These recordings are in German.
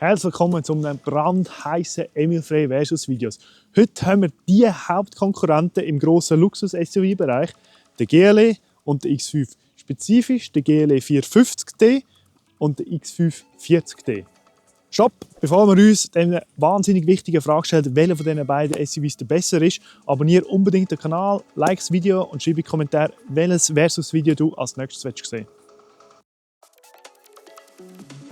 Herzlich willkommen zu einem brandheißen Emil Frey versus Videos. Heute haben wir die Hauptkonkurrenten im grossen Luxus-SUV-Bereich, den GLE und den X5. Spezifisch den GLE 450D und den X5 40D. Stopp! Bevor wir uns eine wahnsinnig wichtige Frage stellen, welcher von diesen beiden SUVs der besser ist, abonniere unbedingt den Kanal, like das Video und schreibe in die Kommentare, welches Versus-Video du als nächstes sehen willst.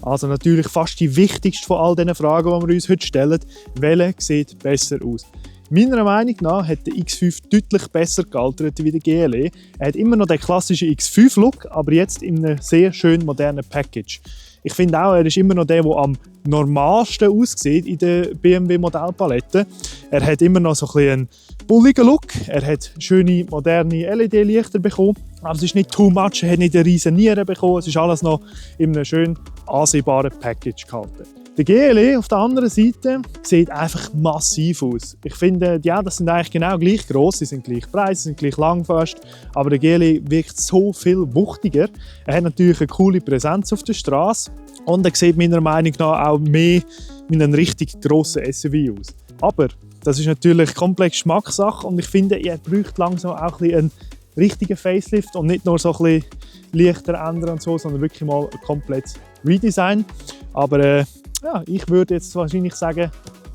Also natürlich fast die wichtigste von all diesen Fragen, die wir uns heute stellen. Welcher sieht besser aus? Meiner Meinung nach hat der X5 deutlich besser gealtert wie der GLE. Er hat immer noch den klassischen X5-Look, aber jetzt in einem sehr schön modernen Package. Ich finde auch, er ist immer noch der am normalsten aussieht in der BMW-Modellpalette. Er hat immer noch so ein bisschen einen bulligen Look. Er hat schöne, moderne LED-Lichter bekommen. Aber es ist nicht too much, er hat nicht eine riesen Niere bekommen. Es ist alles noch in einem schön ansehbaren Package gehalten. Der GLE auf der anderen Seite sieht einfach massiv aus. Ich finde, ja, das sind eigentlich genau gleich gross, sie sind gleich breit, sie sind gleich lang fast, aber der GLE wirkt so viel wuchtiger. Er hat natürlich eine coole Präsenz auf der Straße und er sieht meiner Meinung nach auch mehr wie ein richtig grosser SUV aus. Aber das ist natürlich komplett Geschmackssache und ich finde, er braucht langsam auch ein bisschen einen richtigen Facelift und nicht nur so ein bisschen Lichter ändern und so, sondern wirklich mal ein komplettes Redesign. Aber ja, ich würde jetzt wahrscheinlich sagen,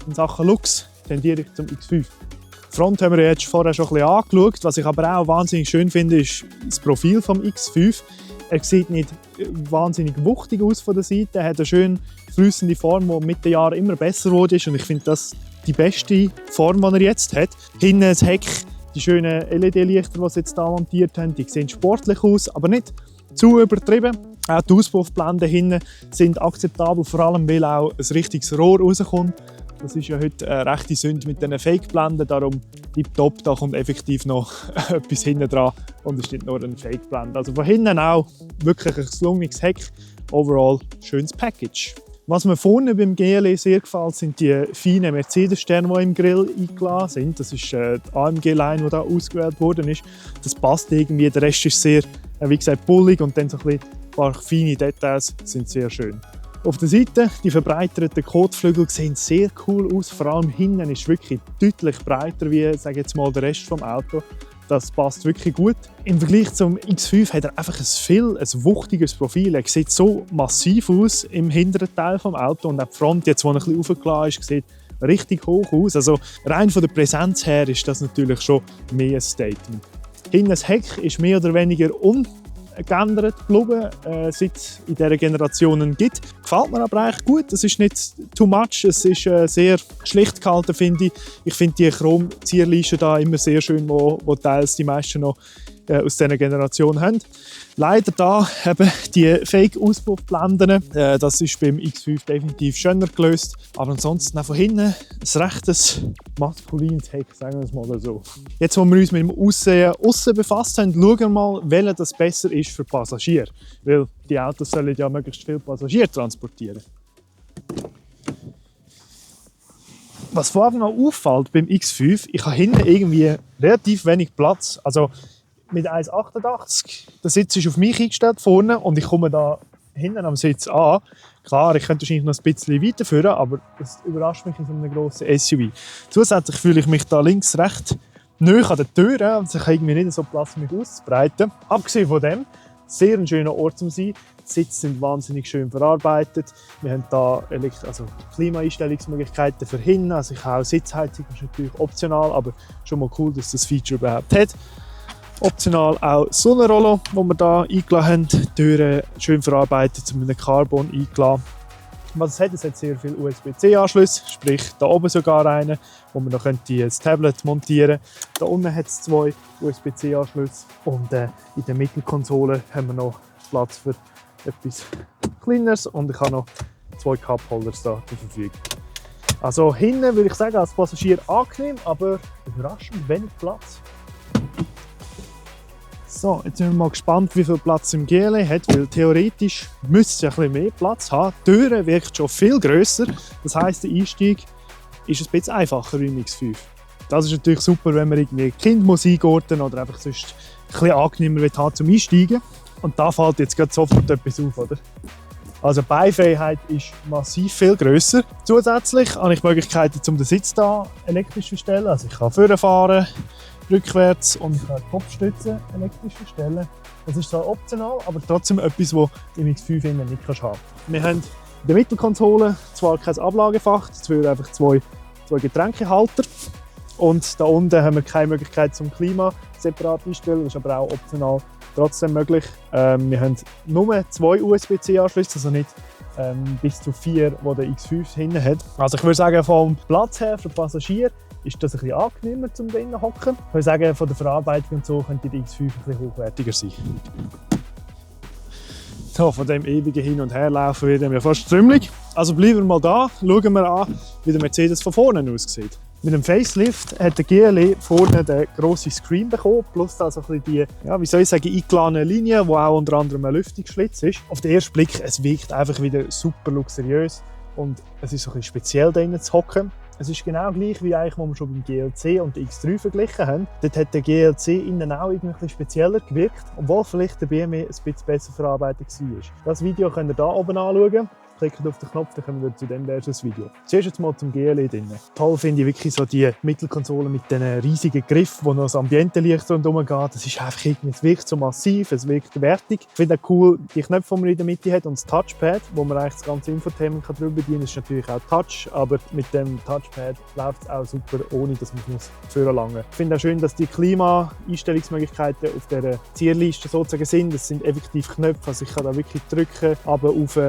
in Sachen Looks tendiere ich zum X5. Die Front haben wir jetzt vorher schon ein bisschen angeschaut. Was ich aber auch wahnsinnig schön finde, ist das Profil vom X5. Er sieht nicht wahnsinnig wuchtig aus von der Seite. Er hat eine schön fließende Form, die mit den Jahren immer besser geworden ist. Und ich finde das die beste Form, die er jetzt hat. Hinten das Heck, die schönen LED-Lichter, die sie jetzt hier montiert haben, die sehen sportlich aus, aber nicht zu übertrieben. Auch die Auspuffblenden hinten sind akzeptabel, vor allem weil auch ein richtiges Rohr rauskommt. Das ist ja heute eine rechte Sünde mit diesen Fake-Blenden, darum tipptopp, da kommt effektiv noch etwas hinten dran und es ist nicht nur ein Fake-Blende. Also von hinten auch wirklich ein gelungenes Heck, overall schönes Package. Was mir vorne beim GLE sehr gefällt, sind die feinen Mercedes-Sterne, die im Grill eingeladen sind. Das ist die AMG-Line, die da ausgewählt worden ist. Das passt irgendwie, der Rest ist sehr, wie gesagt, bullig und dann so ein paar feine Details sind sehr schön. Auf der Seite, die verbreiterten Kotflügel sehen sehr cool aus. Vor allem hinten ist wirklich deutlich breiter wie, sage jetzt mal, der Rest vom Auto. Das passt wirklich gut. Im Vergleich zum X5 hat er einfach ein wuchtiges Profil. Er sieht so massiv aus im hinteren Teil des Autos und auch die Front, jetzt, wo er ein bisschen hochgeladen ist, sieht richtig hoch aus. Also rein von der Präsenz her ist das natürlich schon mehr ein Statement. Hinten das Heck ist mehr oder weniger ungeändert geblieben, seit es in dieser Generation gibt. Gefällt mir aber eigentlich gut. Es ist nicht too much. Es ist sehr schlicht gehalten, finde ich. Ich finde die Chrom-Zierleisten da immer sehr schön, wo teils die meisten noch aus dieser Generation haben. Leider da eben die Fake-Auspuffblenden. Das ist beim X5 definitiv schöner gelöst. Aber ansonsten auch von hinten ein rechtes maskulines Heck, sagen wir es mal so. Jetzt, wo wir uns mit dem Aussehen aussen befasst haben, schauen wir mal, welcher das besser ist für Passagiere. Weil die Autos sollen ja möglichst viele Passagiere transportieren. Was vor allem noch auffällt beim X5, ich habe hinten irgendwie relativ wenig Platz. Also mit 1,88, der Sitz ist auf mich eingestellt vorne und ich komme da hinten am Sitz an. Klar, ich könnte wahrscheinlich noch ein bisschen weiterführen, aber das überrascht mich in so einem grossen SUV. Zusätzlich fühle ich mich da links recht nahe an der Tür und ich habe irgendwie nicht so Platz, mich auszubreiten. Abgesehen von dem, sehr ein schöner Ort zum sein. Die Sitze sind wahnsinnig schön verarbeitet. Wir haben da Klimaeinstellungsmöglichkeiten für hinten. Also ich habe auch Sitzheizung, das ist natürlich optional, aber schon mal cool, dass das Feature überhaupt hat. Optional auch Sonnenrollo, das wir hier eingeladen haben. Die Türen schön verarbeitet, mit einem Carbon eingeladen. Was es hat sehr viele USB-C-Anschlüsse, sprich da oben sogar einen, wo man noch das Tablet montieren könnte. Da unten hat es 2 USB-C-Anschlüsse und in der Mittelkonsole haben wir noch Platz für etwas Kleineres und ich habe noch 2 Cup-Holders da zur Verfügung. Also hinten würde ich sagen, als Passagier angenehm, aber überraschend wenig Platz. So, jetzt sind wir mal gespannt, wie viel Platz im GLE hat, weil theoretisch müsste es ja ein bisschen mehr Platz haben. Die Türe wirkt schon viel grösser, das heisst, der Einstieg ist ein bisschen einfacher im X5. Das ist natürlich super, wenn man irgendwie ein Kind muss eingorten oder einfach sonst ein bisschen angenehmer haben zum Einsteigen. Und da fällt jetzt gerade sofort etwas auf, oder? Also die Beifreiheit ist massiv viel grösser. Zusätzlich habe ich Möglichkeiten, um den Sitz hier elektrisch zu verstellen. Also ich kann vorfahren, rückwärts und ich kann die Kopfstütze elektrisch verstellen. Das ist zwar optional, aber trotzdem etwas, das im X5 nicht haben kannst. Wir haben in der Mittelkonsole zwar kein Ablagefach, dafür einfach zwei Getränkehalter. Und da unten haben wir keine Möglichkeit zum Klima separat einstellen, das ist aber auch optional trotzdem möglich. Wir haben nur 2 USB-C-Anschlüsse, also nicht bis zu 4, die der X5 hinten hat. Also ich würde sagen, vom Platz her für Passagiere ist das ein bisschen angenehmer zum drinnen zu hocken. Ich würde sagen, von der Verarbeitung und so könnte der X5 ein bisschen hochwertiger sein. So, von dem ewigen Hin- und Herlaufen wird mir fast trümmelig. Also bleiben wir mal da, schauen wir an, wie der Mercedes von vorne aussieht. Mit dem Facelift hat der GLE vorne den grossen Screen bekommen, plus also ein bisschen die, ja, wie soll ich sagen, eingeladene Linie, wo auch unter anderem ein Lüftungsschlitz ist. Auf den ersten Blick, es wirkt einfach wieder super luxuriös und es ist so ein bisschen speziell, da drinnen zu hocken. Es ist genau gleich wie eigentlich, was wir schon beim GLC und der X3 verglichen haben. Dort hat der GLC innen auch irgendwie ein bisschen spezieller gewirkt, obwohl vielleicht der BMW ein bisschen besser verarbeitet war. Das Video könnt ihr hier oben anschauen. Klickt auf den Knopf, dann kommen wir zu dem versus Video. Zuerst jetzt mal zum GLE drin. Toll finde ich wirklich so die Mittelkonsole mit diesen riesigen Griffen, wo noch das Ambientelicht rundherum geht. Das ist einfach irgendwie, es wirkt so massiv, es wirkt wertig. Ich finde auch cool, die Knöpfe, die man in der Mitte hat und das Touchpad, wo man eigentlich das ganze Infotainment drüber bedienen kann, ist natürlich auch Touch, aber mit dem Touchpad läuft es auch super, ohne dass man es führen lange. Ich finde auch schön, dass die Klima-Einstellungsmöglichkeiten auf dieser Zierliste sozusagen sind. Das sind effektiv Knöpfe, also ich kann da wirklich drücken, aber auf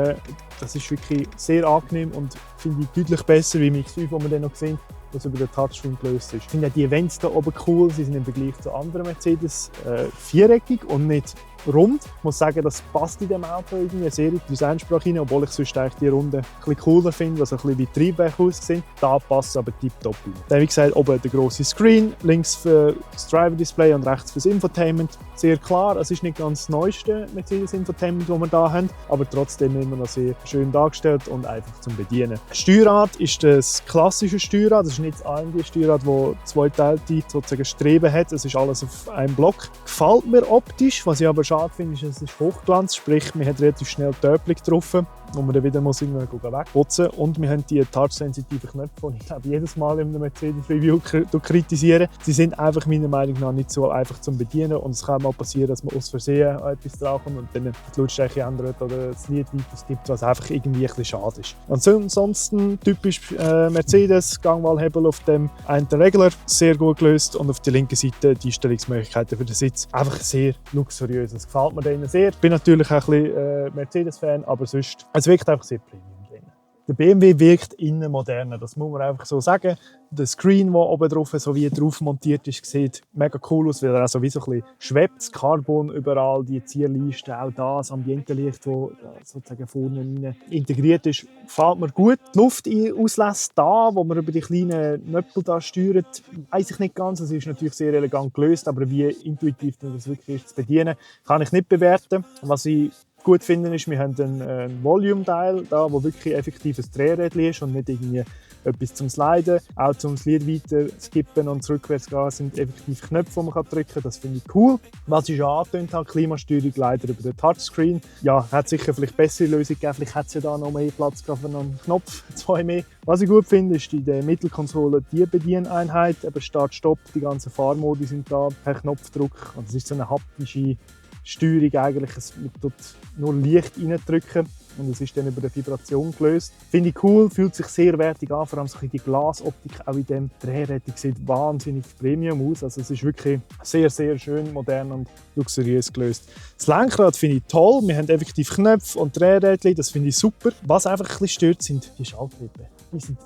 das ist wirklich sehr angenehm und finde ich deutlich besser wie im X5, wo wir dann noch sehen, was über den Touchscreen gelöst ist. Ich finde auch die Events hier oben cool. Sie sind im Vergleich zu anderen Mercedes viereckig und nicht rund. Ich muss sagen, das passt in diesem Auto irgendwie sehr in die Designsprache rein, obwohl ich sonst eigentlich die Runde ein bisschen cooler finde, was ein bisschen wie Triebwerk aussehen. Da passt es aber tiptop rein. Dann, wie gesagt, oben der grosse Screen, links für das Driver-Display und rechts für das Infotainment. Sehr klar, es ist nicht ganz das neueste Mercedes-Infotainment, das wir hier haben, aber trotzdem immer noch sehr schön dargestellt und einfach zum Bedienen. Die Steuerrad ist das klassische Steuerrad, das ist nicht das AMG-Steuerrad, das zweiteilte sozusagen Streben hat. Es ist alles auf einem Block. Gefällt mir optisch, was ich aber schade finde, ist, es ist Hochglanz, sprich, man hat relativ schnell Töpfchen getroffen, wo man dann wieder wegputzen muss. Und wir haben die touch-sensitiven Knöpfe, die ich glaube, jedes Mal in einem Mercedes-Review kritisiere. Sie sind einfach meiner Meinung nach nicht so einfach zum Bedienen und es kann mal passieren, dass man aus Versehen etwas draufkommt und dann die Lautstärke ändert oder das Lied weiterskippt, was einfach irgendwie ein bisschen schade ist. Ansonsten typisch Mercedes, Gangwahlhebel auf dem einen Regler, sehr gut gelöst und auf der linken Seite die Einstellungsmöglichkeiten für den Sitz. Einfach sehr luxuriös. Das gefällt mir denen sehr. Ich bin natürlich auch ein bisschen Mercedes-Fan, aber sonst, es wirkt einfach sehr premium drin. Der BMW wirkt innen moderner, das muss man einfach so sagen. Der Screen, der oben drauf, so wie drauf montiert ist, sieht mega cool aus, weil er auch so wie so ein bisschen schwebt. Das Carbon überall, die Zierleiste, auch das Ambientelicht, das sozusagen vorne rein integriert ist, gefällt mir gut. Die Luftauslässe da, wo man über die kleinen Knöpfe da steuert, weiss ich nicht ganz. Es ist natürlich sehr elegant gelöst, aber wie intuitiv das wirklich ist zu bedienen, kann ich nicht bewerten. Was ich gut finde, ist, wir haben einen Volume-Teil da, wo wirklich effektiv ein Drehrädchen ist und nicht irgendwie etwas zum Sliden. Auch zum Lied weiter skippen und rückwärts gehen sind effektiv Knöpfe, die man drücken kann. Das finde ich cool. Was ich schon angetönt habe, Klimasteuerung leider über den Touchscreen. Ja, hat sicher vielleicht bessere Lösung gegeben. Vielleicht hat es ja da noch mehr Platz gehabt für noch einen Knopf, 2 mehr. Was ich gut finde, ist in der Mittelkonsole die Bedieneinheit. Eben Start, Stopp, die ganzen Fahrmodi sind da per Knopfdruck. Und es ist so eine haptische Steuerung eigentlich, man tut nur Licht reindrücken und es ist dann über die Vibration gelöst. Finde ich cool, fühlt sich sehr wertig an, vor allem so die Glasoptik auch in dem Drehrädchen sieht wahnsinnig Premium aus. Also es ist wirklich sehr, sehr schön, modern und luxuriös gelöst. Das Lenkrad finde ich toll, wir haben effektiv Knöpfe und Drehrädchen, das finde ich super. Was einfach ein bisschen stört, sind die Schaltwippen. Die sind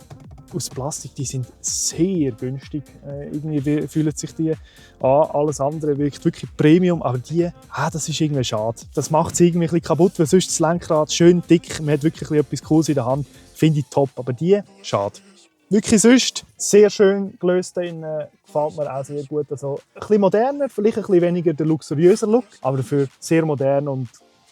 aus Plastik, die sind sehr günstig. Irgendwie fühlen sich die an. Alles andere wirkt wirklich Premium, aber die, das ist irgendwie schade. Das macht es irgendwie ein bisschen kaputt, weil sonst das Lenkrad schön dick, man hat wirklich etwas Cooles in der Hand. Finde ich top, aber die, schade. Wirklich sonst sehr schön gelöst, gefällt mir auch sehr gut. Also ein bisschen moderner, vielleicht ein bisschen weniger der luxuriöse Look, aber dafür sehr modern und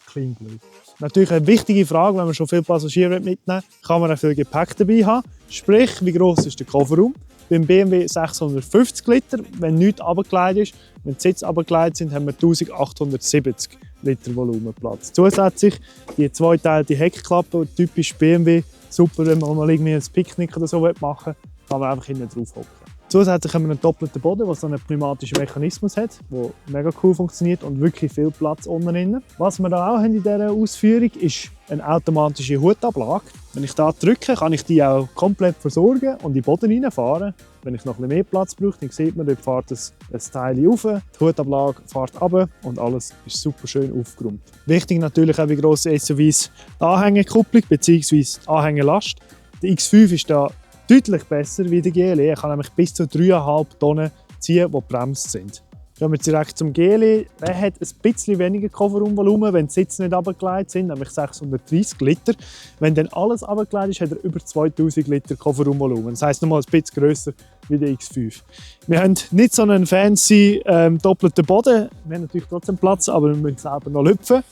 clean gelöst. Natürlich eine wichtige Frage, wenn man schon viele Passagiere mitnehmen will, kann man auch viel Gepäck dabei haben. Sprich, wie gross ist der Kofferraum? Beim BMW 650 Liter, wenn nichts runtergelegt ist. Wenn die Sitze runtergelegt sind, haben wir 1870. Liter Volumenplatz. Zusätzlich die zweiteilige Heckklappe, typisch BMW, super, wenn man mal irgendwie ein Picknick oder so machen will, kann man einfach hinten drauf hocken. Zusätzlich haben wir einen doppelten Boden, der so einen pneumatischen Mechanismus hat, der mega cool funktioniert und wirklich viel Platz unten drin. Was wir da auch haben in dieser Ausführung ist eine automatische Hutablage. Wenn ich da drücke, kann ich die auch komplett versorgen und in den Boden reinfahren. Wenn ich noch ein bisschen mehr Platz brauche, dann sieht man, dort fährt ein Teil rauf, die Hutablage fährt runter und alles ist super schön aufgeräumt. Wichtig natürlich auch bei grossen SUVs die Anhängerkupplung bzw. die Anhängerlast. Der X5 ist da deutlich besser wie der GLE. Er kann nämlich bis zu 3,5 Tonnen ziehen, die gebremst sind. Gehen wir direkt zum GLE. Er hat ein bisschen weniger Kofferraumvolumen, wenn die Sitze nicht runtergelegt sind, nämlich 630 Liter. Wenn dann alles runtergelegt ist, hat er über 2000 Liter Kofferraumvolumen. Das heisst nochmal ein bisschen grösser wie der X5. Wir haben nicht so einen fancy doppelten Boden. Wir haben natürlich trotzdem Platz, aber wir müssen selber noch lüpfen.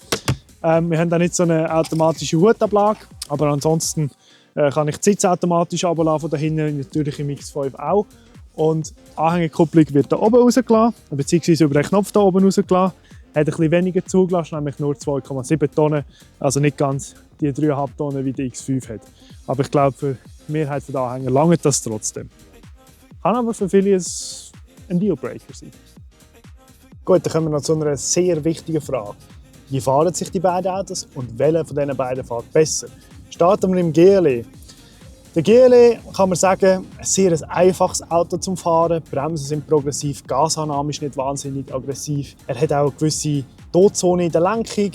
Wir haben auch nicht so eine automatische Hutablage, aber ansonsten kann ich die Sitze automatisch runterlassen von da hinten, natürlich im X5 auch. Und die Anhängerkupplung wird hier oben rausgelassen, beziehungsweise über den Knopf hier oben rausgelassen. Hat ein bisschen weniger zugelassen, nämlich nur 2,7 Tonnen, also nicht ganz die 3,5 Tonnen wie der X5 hat. Aber ich glaube, für die Mehrheit der Anhänger langt das trotzdem. Kann aber für viele ein Dealbreaker sein. Gut, dann kommen wir noch zu einer sehr wichtigen Frage. Wie fahren sich die beiden Autos und welcher von diesen beiden fährt besser? Starten wir im GLE. Der GLE, kann man sagen, ein sehr einfaches Auto zum Fahren. Die Bremsen sind progressiv, die Gasannahme ist nicht wahnsinnig aggressiv. Er hat auch eine gewisse Todzone in der Lenkung.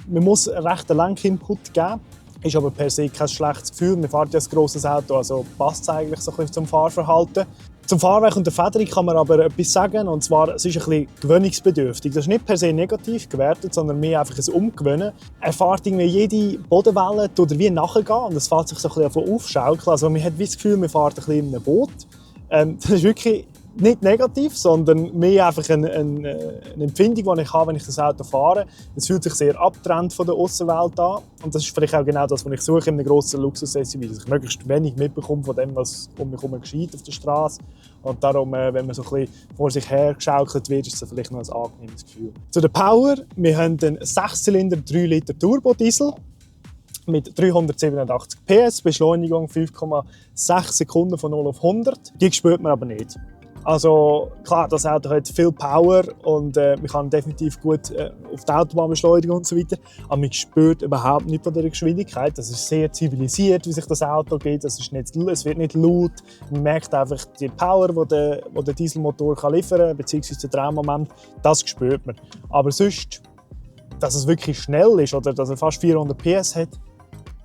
Man muss einen rechten Lenkinput geben. Ist aber per se kein schlechtes Gefühl. Man fährt ja ein grosses Auto, also passt es eigentlich so ein bisschen zum Fahrverhalten. Zum Fahrwerk und der Federung kann man aber etwas sagen, und zwar, es ist ein bisschen gewöhnungsbedürftig. Das ist nicht per se negativ gewertet, sondern mehr einfach ein Umgewöhnen. Er fährt irgendwie jede Bodenwelle, tut er wie nachgehen und es fährt sich so ein bisschen aufschaukeln. Also man hat das Gefühl, man fährt ein bisschen in einem Boot. Das ist wirklich nicht negativ, sondern mehr einfach eine Empfindung, die ich habe, wenn ich das Auto fahre. Es fühlt sich sehr abgetrennt von der Aussenwelt an. Und das ist vielleicht auch genau das, was ich suche in einem grossen Luxus-SUV, dass ich möglichst wenig mitbekomme von dem, was um mich herum geschieht auf der Straße. Und darum, wenn man so ein bisschen vor sich her geschaukelt wird, ist das vielleicht noch ein angenehmes Gefühl. Zu der Power. Wir haben einen 6-Zylinder 3 Liter Turbo-Diesel mit 387 PS, Beschleunigung 5,6 Sekunden von 0 auf 100. Die spürt man aber nicht. Also klar, das Auto hat viel Power und man kann definitiv gut auf die Autobahn beschleunigen und so weiter. Aber man spürt überhaupt nicht von der Geschwindigkeit. Das ist sehr zivilisiert, wie sich das Auto geht. Es wird nicht laut. Man merkt einfach die Power, die der Dieselmotor liefern kann, beziehungsweise den Drehmoment. Das spürt man. Aber sonst, dass es wirklich schnell ist oder dass er fast 400 PS hat,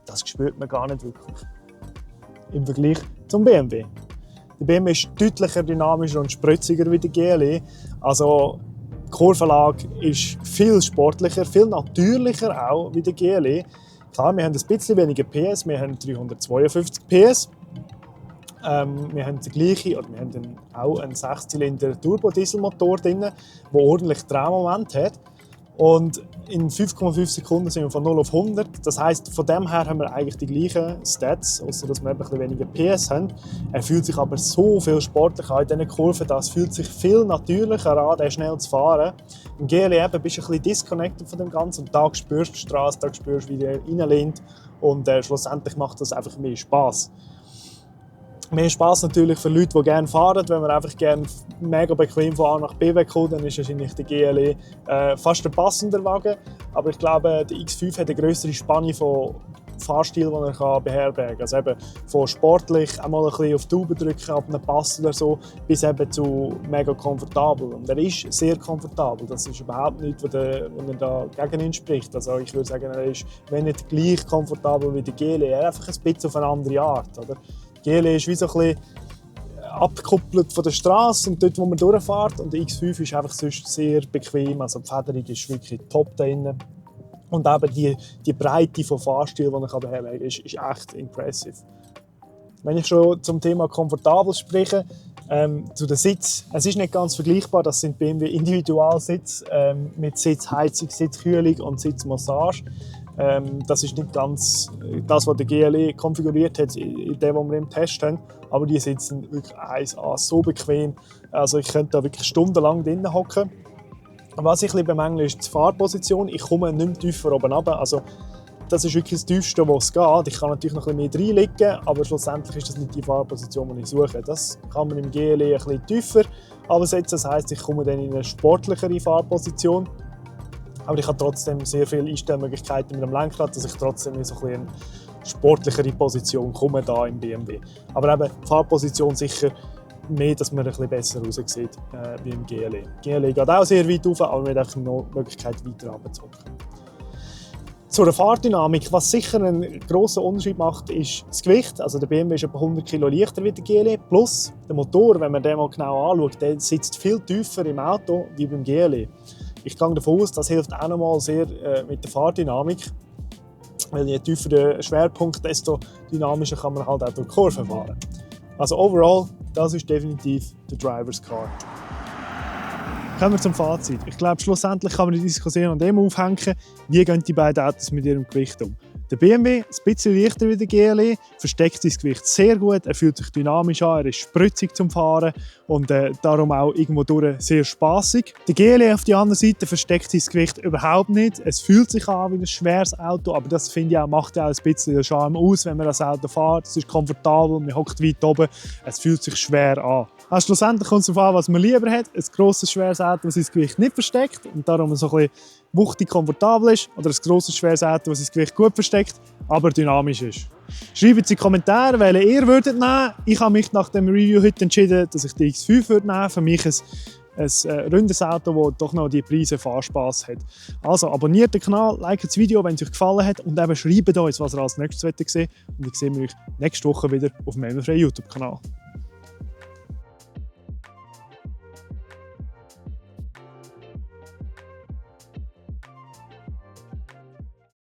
das spürt man gar nicht wirklich. Im Vergleich zum BMW. Der BMW ist deutlicher, dynamischer und spritziger wie der GLE. Also die Kurvenlage ist viel sportlicher, viel natürlicher auch wie der GLE. Klar, wir haben ein bisschen weniger PS, wir haben 352 PS. Wir haben auch einen 6-Zylinder Turbo-Dieselmotor drin, der ordentlich Drehmoment hat. Und in 5,5 Sekunden sind wir von 0 auf 100. Das heisst, von dem her haben wir eigentlich die gleichen Stats, außer dass wir ein bisschen weniger PS haben. Er fühlt sich aber so viel sportlicher an in diesen Kurven. Das fühlt sich viel natürlicher an, den schnell zu fahren. Im GLE eben bist du ein bisschen disconnected von dem Ganzen. Und da spürst du die Straße, da spürst du, wie der reinlehnt. Und schlussendlich macht das einfach mehr Spass. Mehr Spass natürlich für Leute, die gerne fahren. Wenn man einfach gerne mega bequem von A nach B wegkommt, dann ist wahrscheinlich der GLE fast ein passender Wagen. Aber ich glaube, der X5 hat eine grössere Spanne von Fahrstil, den er beherbergen kann. Also eben von sportlich einmal ein bisschen auf die Tube drücken, ab einem Pass oder so, bis eben zu mega komfortabel. Und er ist sehr komfortabel. Das ist überhaupt nichts, was er da gegen ihn spricht. Also ich würde sagen, er ist, wenn nicht gleich komfortabel wie der GLE, er einfach ein bisschen auf eine andere Art. Oder? Der GLE ist wie so ein bisschen abgekoppelt von der Straße und dort, wo man durchfährt. Und der X5 ist einfach sonst sehr bequem. Also die Federung ist wirklich top da drin. Und eben die Breite von Fahrstil, die ich beherbergen kann, ist echt impressive. Wenn ich schon zum Thema komfortabel spreche, zu den Sitz. Es ist nicht ganz vergleichbar. Das sind BMW Individualsitz mit Sitzheizung, Sitzkühlung und Sitzmassage. Das ist nicht ganz das, was der GLE konfiguriert hat, in dem, was wir im Test haben. Aber die sitzen wirklich 1A so bequem. Also ich könnte da wirklich stundenlang drinnen hocken. Was ich ein bisschen bemängle, ist die Fahrposition. Ich komme nicht mehr tiefer oben runter. Also, das ist wirklich das Tiefste, was es geht. Ich kann natürlich noch ein bisschen mehr reinlegen, aber schlussendlich ist das nicht die Fahrposition, die ich suche. Das kann man im GLE ein bisschen tiefer ansetzen. Das heisst, ich komme dann in eine sportlichere Fahrposition. Aber ich habe trotzdem sehr viele Einstellmöglichkeiten mit dem Lenkrad, dass ich trotzdem in so ein bisschen eine sportlichere Position komme da im BMW. Aber eben die Fahrposition sicher mehr, dass man ein bisschen besser raussieht wie im GLE. GLE geht auch sehr weit rauf, aber man hat einfach noch die Möglichkeit, weiter runterzuhocken. Zur Fahrdynamik, was sicher einen grossen Unterschied macht, ist das Gewicht. Also der BMW ist etwa 100 Kilo leichter wie der GLE. Plus der Motor, wenn man den mal genau anschaut, der sitzt viel tiefer im Auto wie beim GLE. Ich gehe davon aus, das hilft auch nochmal sehr mit der Fahrdynamik. Weil je tiefer der Schwerpunkt, desto dynamischer kann man halt auch durch Kurven fahren. Also overall, das ist definitiv der Drivers Car. Kommen wir zum Fazit. Ich glaube, schlussendlich kann man die Diskussion an dem aufhängen, wie gehen die beiden Autos mit ihrem Gewicht um. Der BMW, ein bisschen leichter wie der GLE, versteckt sein Gewicht sehr gut, er fühlt sich dynamisch an, er ist spritzig zum Fahren und darum auch irgendwo durch sehr spaßig. Der GLE auf der anderen Seite versteckt sein Gewicht überhaupt nicht. Es fühlt sich an wie ein schweres Auto, aber das finde ich auch, macht ja auch ein bisschen den Charme aus, wenn man das Auto fährt. Es ist komfortabel, man hockt weit oben, es fühlt sich schwer an. Also schlussendlich kommt es darauf an, was man lieber hat. Ein grosses, schweres Auto, das sein Gewicht nicht versteckt und darum so ein bisschen wuchtig komfortabel ist, oder ein grosses, schweres Auto, das sein Gewicht gut versteckt, aber dynamisch ist. Schreibt in die Kommentare, welchen ihr würdet nehmen. Ich habe mich nach dem Review heute entschieden, dass ich die X5 würde nehmen. Für mich ein rundes Auto, das doch noch die Preise Fahrspass hat. Also abonniert den Kanal, liked das Video, wenn es euch gefallen hat und eben schreibt uns, was ihr als nächstes sehen wollt. Und ich sehe euch nächste Woche wieder auf dem MFRE YouTube-Kanal.